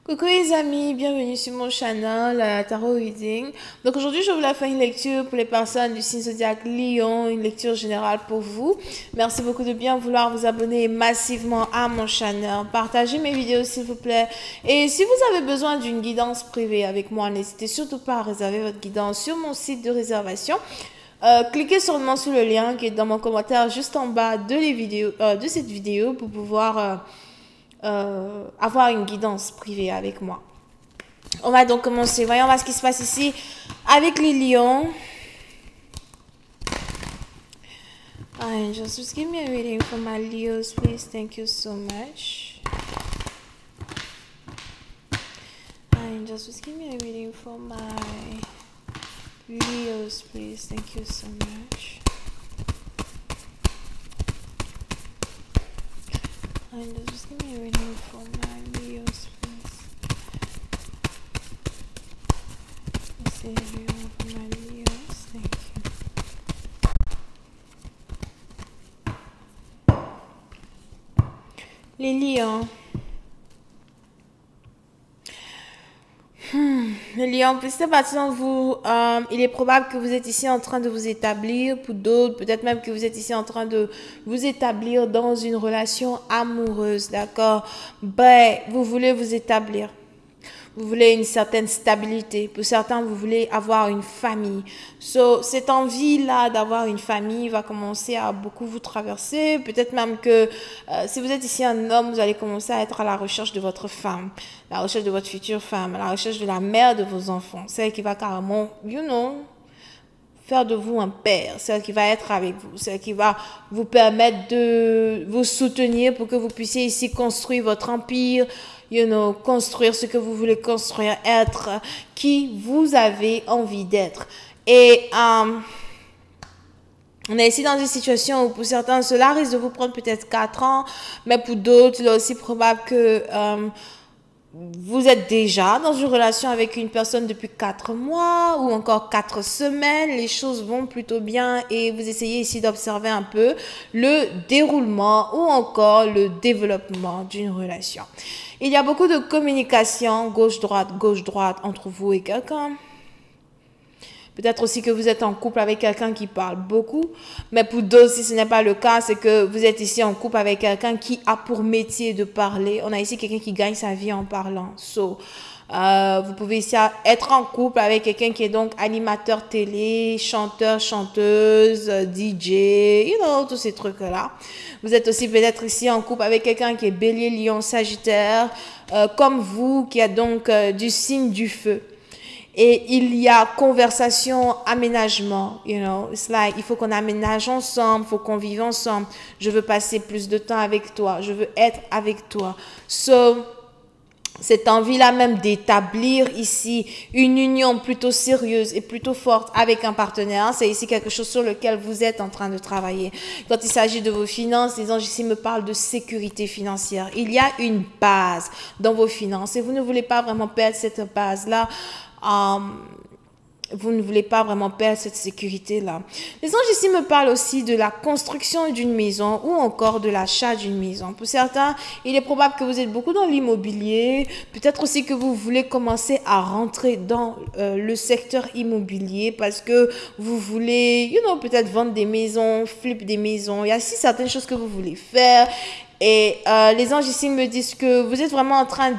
Coucou les amis, bienvenue sur mon channel Tarot Reading. Donc aujourd'hui je voulais faire une lecture pour les personnes du signe zodiaque Lion, une lecture générale pour vous. Merci beaucoup de bien vouloir vous abonner massivement à mon channel. Partagez mes vidéos s'il vous plaît. Et si vous avez besoin d'une guidance privée avec moi, n'hésitez surtout pas à réserver votre guidance sur mon site de réservation. Cliquez seulement sur le lien qui est dans mon commentaire juste en bas de cette vidéo pour pouvoir avoir une guidance privée avec moi. On va donc commencer. Voyons voir ce qui se passe ici avec les lions. Angels, just give me a reading for my Leos, please. Thank you so much. Angels, just give me a reading for my Leos, please. Thank you so much. And just give me a reading for my Leos, please. Let's see a reading for my Leos. Thank you. Les lions. Les lions, petite partie d'entre vous, il est probable que vous êtes ici en train de vous établir. Pour d'autres, peut-être même que vous êtes ici en train de vous établir dans une relation amoureuse, d'accord? Vous voulez vous établir. Vous voulez une certaine stabilité. Pour certains, vous voulez avoir une famille. Cette envie-là d'avoir une famille va commencer à beaucoup vous traverser. Peut-être même que si vous êtes ici un homme, vous allez commencer à être à la recherche de votre femme, à la recherche de votre future femme, à la recherche de la mère de vos enfants. Celle qui va carrément, faire de vous un père, celle qui va être avec vous, celle qui va vous permettre de vous soutenir pour que vous puissiez ici construire votre empire, construire ce que vous voulez construire, être qui vous avez envie d'être. Et on est ici dans une situation où pour certains, cela risque de vous prendre peut-être 4 ans, mais pour d'autres, il est aussi probable que vous êtes déjà dans une relation avec une personne depuis 4 mois ou encore 4 semaines. Les choses vont plutôt bien et vous essayez ici d'observer un peu le déroulement ou encore le développement d'une relation. Il y a beaucoup de communication gauche-droite entre vous et quelqu'un. Peut-être aussi que vous êtes en couple avec quelqu'un qui parle beaucoup. Mais pour d'autres, si ce n'est pas le cas, c'est que vous êtes ici en couple avec quelqu'un qui a pour métier de parler. On a ici quelqu'un qui gagne sa vie en parlant. Vous pouvez ici être en couple avec quelqu'un qui est donc animateur télé, chanteur, chanteuse, DJ, tous ces trucs-là. Vous êtes aussi peut-être ici en couple avec quelqu'un qui est bélier, lion, sagittaire, comme vous, qui a donc du signe du feu. Et il y a conversation, aménagement, it's like, il faut qu'on aménage ensemble, il faut qu'on vive ensemble. Je veux passer plus de temps avec toi, je veux être avec toi. Cette envie-là même d'établir ici une union plutôt sérieuse et plutôt forte avec un partenaire, c'est ici quelque chose sur lequel vous êtes en train de travailler. Quand il s'agit de vos finances, les anges ici me parlent de sécurité financière. Il y a une base dans vos finances et vous ne voulez pas vraiment perdre cette base-là. Vous ne voulez pas vraiment perdre cette sécurité-là. Les anges ici me parlent aussi de la construction d'une maison ou encore de l'achat d'une maison. Pour certains, il est probable que vous êtes beaucoup dans l'immobilier. Peut-être aussi que vous voulez commencer à rentrer dans le secteur immobilier parce que vous voulez, peut-être vendre des maisons, flip des maisons. Il y a aussi certaines choses que vous voulez faire. Et les anges ici me disent que vous êtes vraiment en train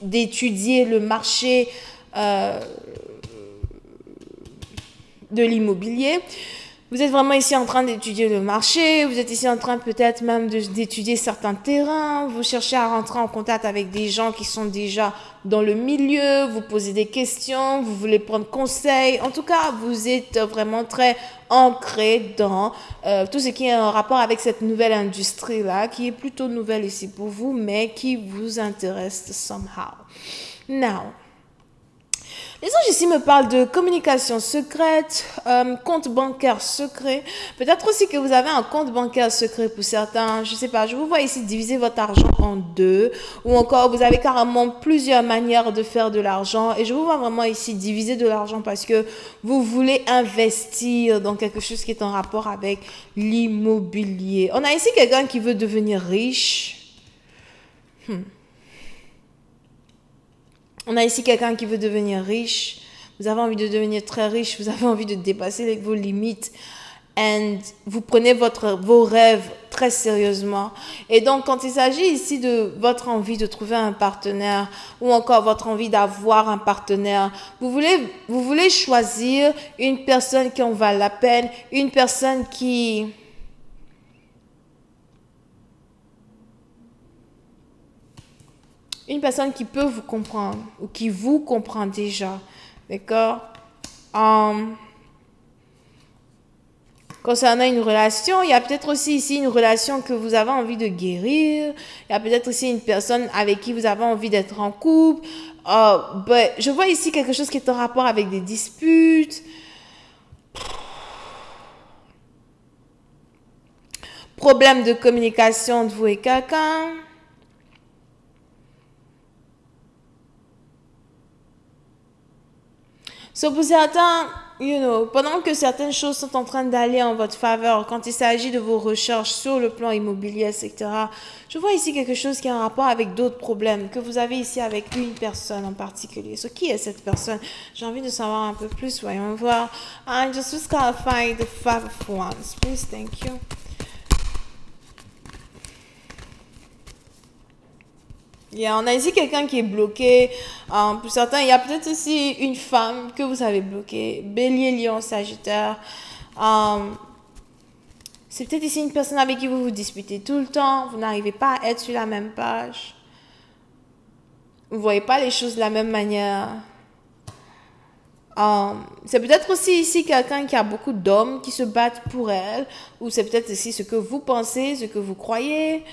d'étudier le marché de l'immobilier. Vous êtes vraiment ici en train d'étudier le marché, vous êtes ici en train peut-être même d'étudier certains terrains, vous cherchez à rentrer en contact avec des gens qui sont déjà dans le milieu, vous posez des questions, vous voulez prendre conseil. En tout cas, vous êtes vraiment très ancré dans tout ce qui est en rapport avec cette nouvelle industrie-là, qui est plutôt nouvelle ici pour vous, mais qui vous intéresse somehow. Now, les anges ici me parlent de communication secrète, compte bancaire secret. Peut-être aussi que vous avez un compte bancaire secret pour certains. Je ne sais pas, je vous vois ici diviser votre argent en deux. Ou encore, vous avez carrément plusieurs manières de faire de l'argent. Et je vous vois vraiment ici diviser de l'argent parce que vous voulez investir dans quelque chose qui est en rapport avec l'immobilier. On a ici quelqu'un qui veut devenir riche. On a ici quelqu'un qui veut devenir riche. Vous avez envie de devenir très riche. Vous avez envie de dépasser vos limites. Et vous prenez vos rêves très sérieusement. Et donc, quand il s'agit ici de votre envie de trouver un partenaire ou encore votre envie d'avoir un partenaire, vous voulez choisir une personne qui en vaut la peine, une personne qui peut vous comprendre ou qui vous comprend déjà. D'accord? Concernant une relation, il y a peut-être aussi ici une relation que vous avez envie de guérir. Il y a peut-être aussi une personne avec qui vous avez envie d'être en couple. Je vois ici quelque chose qui est en rapport avec des disputes. Problème de communication entre vous et quelqu'un. Pour certains, pendant que certaines choses sont en train d'aller en votre faveur, quand il s'agit de vos recherches sur le plan immobilier, etc., je vois ici quelque chose qui a un rapport avec d'autres problèmes que vous avez ici avec une personne en particulier. Qui est cette personne? J'ai envie de savoir un peu plus. Voyons voir. I just gotta find the Five of Wands. Please, thank you. On a ici quelqu'un qui est bloqué. Pour certains, il y a peut-être aussi une femme que vous avez bloquée. Bélier, Lion, Sagittaire. C'est peut-être ici une personne avec qui vous vous disputez tout le temps. Vous n'arrivez pas à être sur la même page. Vous ne voyez pas les choses de la même manière. C'est peut-être aussi ici quelqu'un qui a beaucoup d'hommes qui se battent pour elle. Ou c'est peut-être ici ce que vous pensez, ce que vous croyez.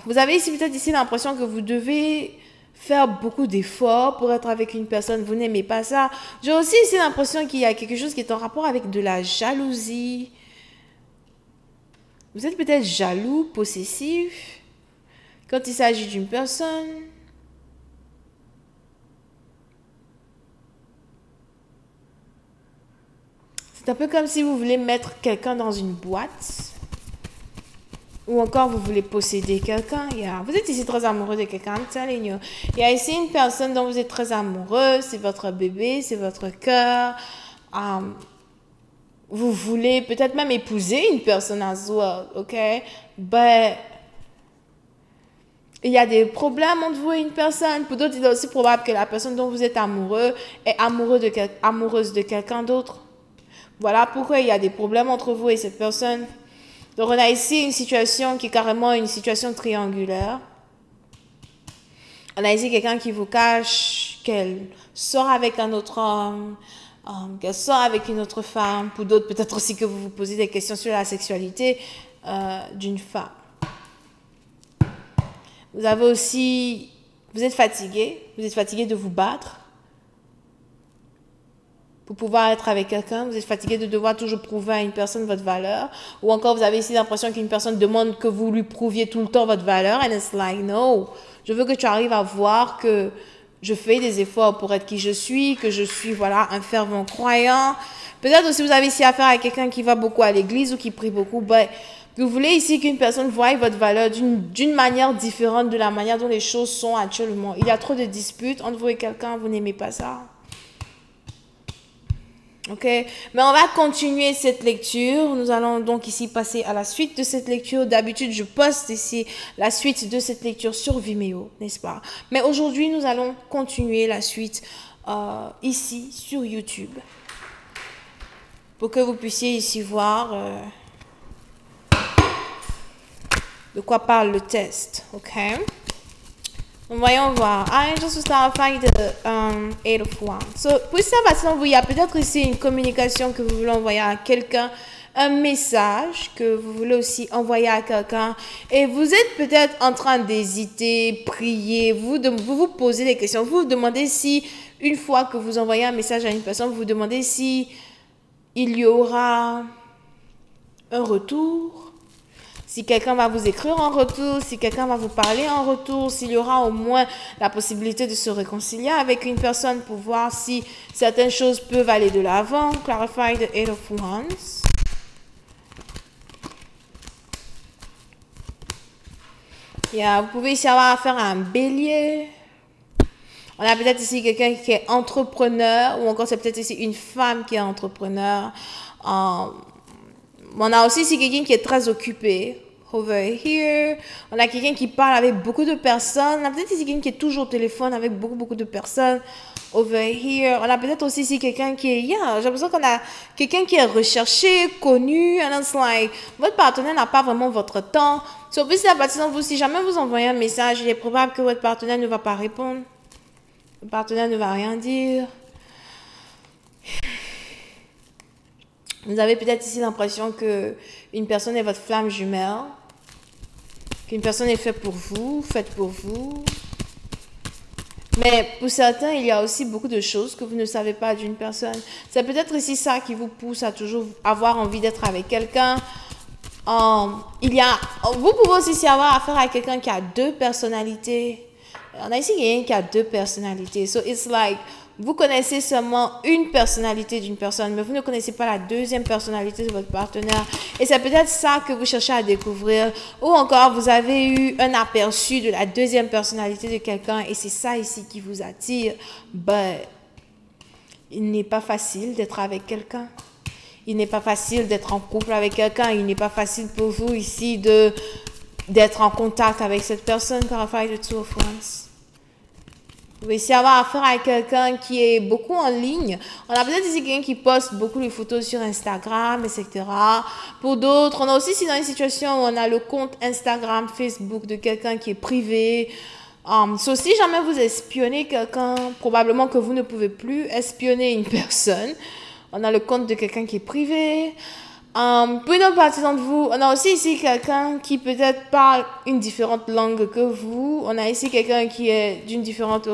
Vous avez ici peut-être ici l'impression que vous devez faire beaucoup d'efforts pour être avec une personne. Vous n'aimez pas ça. J'ai aussi ici l'impression qu'il y a quelque chose qui est en rapport avec de la jalousie. Vous êtes peut-être jaloux, possessif, quand il s'agit d'une personne. C'est un peu comme si vous voulez mettre quelqu'un dans une boîte. Ou encore, vous voulez posséder quelqu'un. Vous êtes ici très amoureux de quelqu'un. Il y a ici une personne dont vous êtes très amoureux. C'est votre bébé, c'est votre cœur. Vous voulez peut-être même épouser une personne as well, ok? Il y a des problèmes entre vous et une personne. Pour d'autres, il est aussi probable que la personne dont vous êtes amoureux est amoureuse de quelqu'un d'autre. Voilà pourquoi il y a des problèmes entre vous et cette personne. Donc, on a ici une situation qui est carrément une situation triangulaire. On a ici quelqu'un qui vous cache qu'elle sort avec un autre homme, qu'elle sort avec une autre femme. Pour d'autres, peut-être aussi que vous vous posez des questions sur la sexualité d'une femme. Vous êtes fatigué. Vous êtes fatigué de vous battre pour pouvoir être avec quelqu'un. Vous êtes fatigué de devoir toujours prouver à une personne votre valeur. Ou encore, vous avez ici l'impression qu'une personne demande que vous lui prouviez tout le temps votre valeur. And it's like, no. Je veux que tu arrives à voir que je fais des efforts pour être qui je suis, que je suis, un fervent croyant. Peut-être aussi, vous avez ici affaire à quelqu'un qui va beaucoup à l'église ou qui prie beaucoup. Vous voulez ici qu'une personne voie votre valeur d'une manière différente de la manière dont les choses sont actuellement. Il y a trop de disputes entre vous et quelqu'un, vous n'aimez pas ça. Ok, mais on va continuer cette lecture. Nous allons donc ici passer à la suite de cette lecture. D'habitude, je poste ici la suite de cette lecture sur Vimeo, n'est-ce pas? Mais aujourd'hui, nous allons continuer la suite ici sur YouTube. Pour que vous puissiez ici voir de quoi parle le test. Ok? Voyons voir. I just clarify the Eight of Wands. Pour ça, il y a peut-être ici une communication que vous voulez envoyer à quelqu'un, un message que vous voulez aussi envoyer à quelqu'un. Et vous êtes peut-être en train d'hésiter, prier, vous vous posez des questions. Vous vous demandez si, une fois que vous envoyez un message à une personne, vous vous demandez si il y aura un retour. Si quelqu'un va vous écrire en retour, si quelqu'un va vous parler en retour, s'il y aura au moins la possibilité de se réconcilier avec une personne pour voir si certaines choses peuvent aller de l'avant. Clarify the Eight of Wands. Vous pouvez ici avoir affaire à un bélier. On a peut-être ici quelqu'un qui est entrepreneur, ou encore c'est peut-être ici une femme qui est entrepreneur. On a aussi ici quelqu'un qui est très occupé. Over here. On a quelqu'un qui parle avec beaucoup de personnes. On a peut-être ici quelqu'un qui est toujours au téléphone avec beaucoup de personnes. Over here. On a peut-être aussi ici quelqu'un qui est, yeah, j'ai l'impression qu'on a quelqu'un qui est recherché, connu, and it's like, votre partenaire n'a pas vraiment votre temps. So, plus à partir de vous, si jamais vous envoyez un message, il est probable que votre partenaire ne va pas répondre. Le partenaire ne va rien dire. Vous avez peut-être ici l'impression que une personne est votre flamme jumelle. Qu'une personne est faite pour vous, Mais pour certains, il y a aussi beaucoup de choses que vous ne savez pas d'une personne. C'est peut-être ici ça qui vous pousse à toujours avoir envie d'être avec quelqu'un. Vous pouvez aussi avoir affaire à quelqu'un qui a deux personnalités. On a ici quelqu'un qui a deux personnalités. So it's like, vous connaissez seulement une personnalité d'une personne, mais vous ne connaissez pas la deuxième personnalité de votre partenaire. Et c'est peut-être ça que vous cherchez à découvrir. Ou encore, vous avez eu un aperçu de la deuxième personnalité de quelqu'un et c'est ça ici qui vous attire. But, il n'est pas facile d'être avec quelqu'un. Il n'est pas facile d'être en couple avec quelqu'un. Il n'est pas facile pour vous ici d'être en contact avec cette personne. Clarify the two of wands. Vous pouvez ici avoir affaire à quelqu'un qui est beaucoup en ligne. On a peut-être ici quelqu'un qui poste beaucoup de photos sur Instagram, etc. Pour d'autres, on a aussi ici dans une situation où on a le compte Instagram, Facebook de quelqu'un qui est privé. So, si jamais vous espionnez quelqu'un, probablement que vous ne pouvez plus espionner une personne. On a le compte de quelqu'un qui est privé. Pour une autre partie d'entre vous, on a aussi ici quelqu'un qui peut-être parle une différente langue que vous. On a ici quelqu'un qui est d'une différente